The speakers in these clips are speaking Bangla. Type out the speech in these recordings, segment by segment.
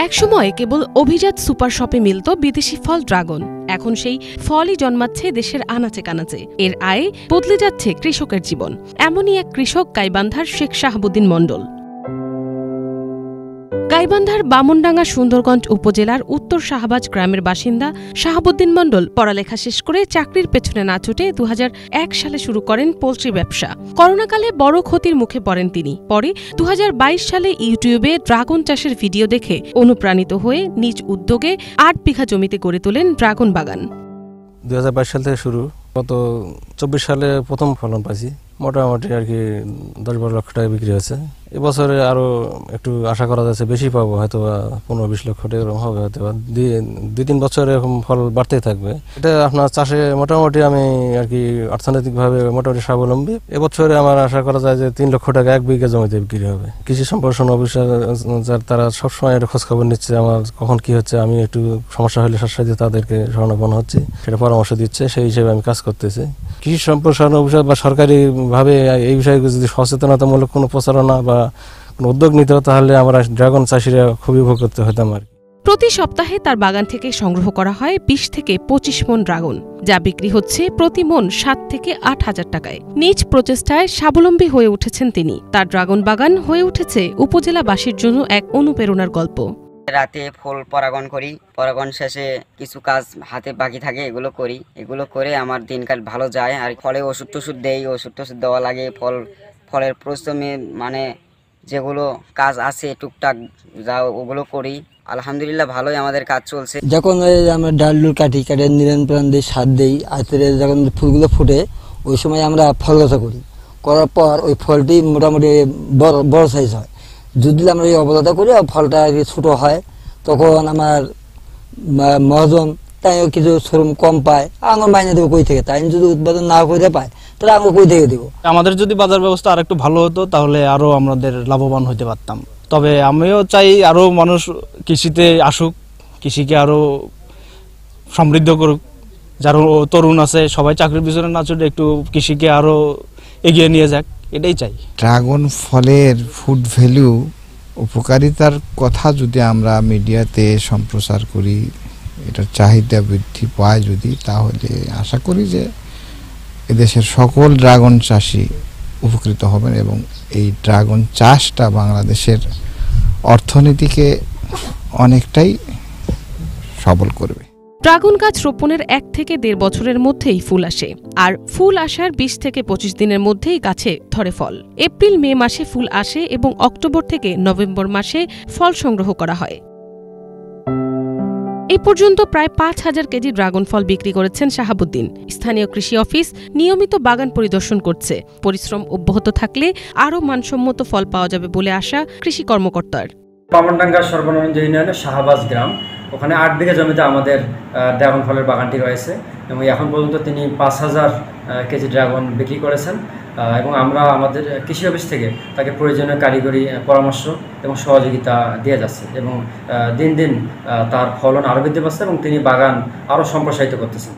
একসময় কেবল অভিজাত সুপার শপে মিলত বিদেশি ফল ড্রাগন। এখন সেই ফলই জন্মাচ্ছে দেশের আনাচে কানাচে। এর আয়ে বদলে যাচ্ছে কৃষকের জীবন। এমনই এক কৃষক গাইবান্ধার শেখ শাহাবুদ্দিন মণ্ডল। গাইবান্ধার বামনডাঙ্গা সুন্দরগঞ্জ উপজেলার উত্তর শাহবাজ গ্রামের বাসিন্দা শাহাবুদ্দিন মণ্ডল পড়ালেখা শেষ করে চাকরির পেছনে না ছুটে ২০০১ সালে শুরু করেন পোল্ট্রি ব্যবসা। করোনাকালে বড় ক্ষতির মুখে পড়েন তিনি। পরে ২০২২ সালে ইউটিউবে ড্রাগন চাষের ভিডিও দেখে অনুপ্রাণিত হয়ে নিজ উদ্যোগে ৮ বিঘা জমিতে গড়ে তোলেন ড্রাগন বাগান। ২০২২ সাল থেকে শুরু, গত ২৪ সালে প্রথম ফলন পাইছি। মোটামুটি আর কি ১০-১২ লক্ষ টাকা বিক্রি হয়েছে। এবছরে আরো একটু আশা করা যাচ্ছে বেশি পাবো, হয়তো ১৫-২০ লক্ষ টাকা এরকম হবে, হয়তো ২-৩ বছরে এরকম ফল বাড়তেই থাকবে। এটা আপনার চাষে মোটামুটি আমি আর কি অর্থনৈতিকভাবে মোটামুটি স্বাবলম্বী। এবছরে আমার আশা করা যায় যে ৩ লক্ষ টাকা ১ বিঘা জমিতে বিক্রি হবে। কৃষি সম্প্রসারণ অফিসার তারা সবসময় একটা খোঁজ খবর নিচ্ছে, আমার কখন কি হচ্ছে, আমি একটু সমস্যা হলে সাথে তাদেরকে শরণাপন্ন হচ্ছে, সেটা পরামর্শ দিচ্ছে, সেই হিসেবে আমি কাজ করতেছি। কৃষি সম্প্রসারণ অফিসার বা সরকারি ভাবে এই বিষয়ে যদি সচেতনতামূলক কোনো প্রচারণা বা কোনো উদ্যোগ নিতে হতো, তাহলে আমরা ড্রাগন চাষিরা খুবই উপকৃত হতাম আর কি। প্রতি সপ্তাহে তার বাগান থেকে সংগ্রহ করা হয় ২০ থেকে ২৫ মণ ড্রাগন, যা বিক্রি হচ্ছে প্রতি মণ ৭ থেকে ৮ হাজার টাকায়। নিজ প্রচেষ্টায় স্বাবলম্বী হয়ে উঠেছেন তিনি। তার ড্রাগন বাগান হয়ে উঠেছে উপজেলাবাসীর জন্য এক অনুপ্রেরণার গল্প। রাতে ফুল পরাগণ করি, পরাগণ শেষে কিছু কাজ হাতে বাকি থাকে, এগুলো করি। এগুলো করে আমার দিনকাল ভালো যায়। আর ফলে ওষুধ টষুধ দেই, ওষুধ টষুধ দেওয়া লাগে। ফলের পরিশ্রমে মানে যেগুলো কাজ আছে টুকটাক যা ওগুলো করি। আলহামদুলিল্লাহ ভালোই আমাদের কাজ চলছে। যখন আমরা ডাল কাটি নিরন্তর দিয়ে সার দিই, আর যখন ফুলগুলো ফুটে ওই সময় আমরা ফল গাছা করি। করার পর ওই ফলটি মোটামুটি বড় সাইজ হয়। যদি আমরা এই অবদাতা করি আর ফলটা ছোটো হয়, তখন আমার মহাজন তাই কিছু শ্রম কম পায়, আমার মাইনে দেবো কই থেকে। তাই যদি উৎপাদন না করে পায় তাহলে আমরা কই থেকে দেবো। আমাদের যদি বাজার ব্যবস্থা আর একটু ভালো হতো, তাহলে আরো আমাদের লাভবান হতে পারতাম। তবে আমিও চাই আরো মানুষ কৃষিতে আসুক, কৃষিকে আরো সমৃদ্ধ করুক। যারা তরুণ আছে সবাই চাকরির পিছনে না ছুটে একটু কৃষিকে আরো এগিয়ে নিয়ে যাক, এটাই চাই। ড্রাগন ফলের ফুড ভ্যালু, উপকারিতার কথা যদি আমরা মিডিয়াতে সম্প্রচার করি, এটার চাহিদা বৃদ্ধি পায় যদি, তাহলে আশা করি যে এদেশের সকল ড্রাগন চাষি উপকৃত হবেন এবং এই ড্রাগন চাষটা বাংলাদেশের অর্থনীতিকে অনেকটাই সবল করবে। ড্রাগন গাছ রোপণের ১ থেকে ১.৫ বছরের মধ্যেই ফুল আসে, আর ফুল আসার ২০ থেকে ২৫ দিনের মধ্যেই গাছে ধরে ফল। এপ্রিল-মে মাসে ফুল আসে এবং অক্টোবর থেকে নভেম্বর মাসে ফল সংগ্রহ করা হয়। এই পর্যন্ত প্রায় ৫,০০০ কেজি ড্রাগন ফল বিক্রি করেছেন শাহাবুদ্দিন। স্থানীয় কৃষি অফিস নিয়মিত বাগান পরিদর্শন করছে। পরিশ্রম অব্যাহত থাকলে আরও মানসম্মত ফল পাওয়া যাবে বলে আশা কৃষি কর্মকর্তার। বামনডাঙ্গা সর্বনিম্ন ইউনিয়নের শাহবাজ গ্রাম, ওখানে ৮ বিঘা জমিতে আমাদের ড্রাগন ফলের বাগানটি রয়েছে এবং এখন পর্যন্ত তিনি ৫,০০০ কেজি ড্রাগন বিক্রি করেছেন। এবং আমরা আমাদের কৃষি অফিস থেকে তাকে প্রয়োজনীয় কারিগরি পরামর্শ এবং সহযোগিতা দিয়ে যাচ্ছে এবং দিন দিন তার ফলন আরও বৃদ্ধি পাচ্ছে এবং তিনি বাগান আরও সম্প্রসারিত করতেছেন।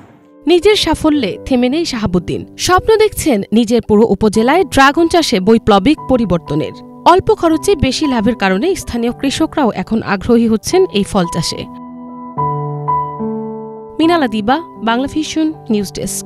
নিজের সাফল্যে থেমে নেই শাহাবুদ্দিন। স্বপ্ন দেখছেন নিজের পুরো উপজেলায় ড্রাগন চাষে বৈপ্লবিক পরিবর্তনের। অল্প খরচে বেশি লাভের কারণে স্থানীয় কৃষকরাও এখন আগ্রহী হচ্ছেন এই ফল চাষে। মিনালা দিবা, বাংলা ভিশন নিউজ ডেস্ক।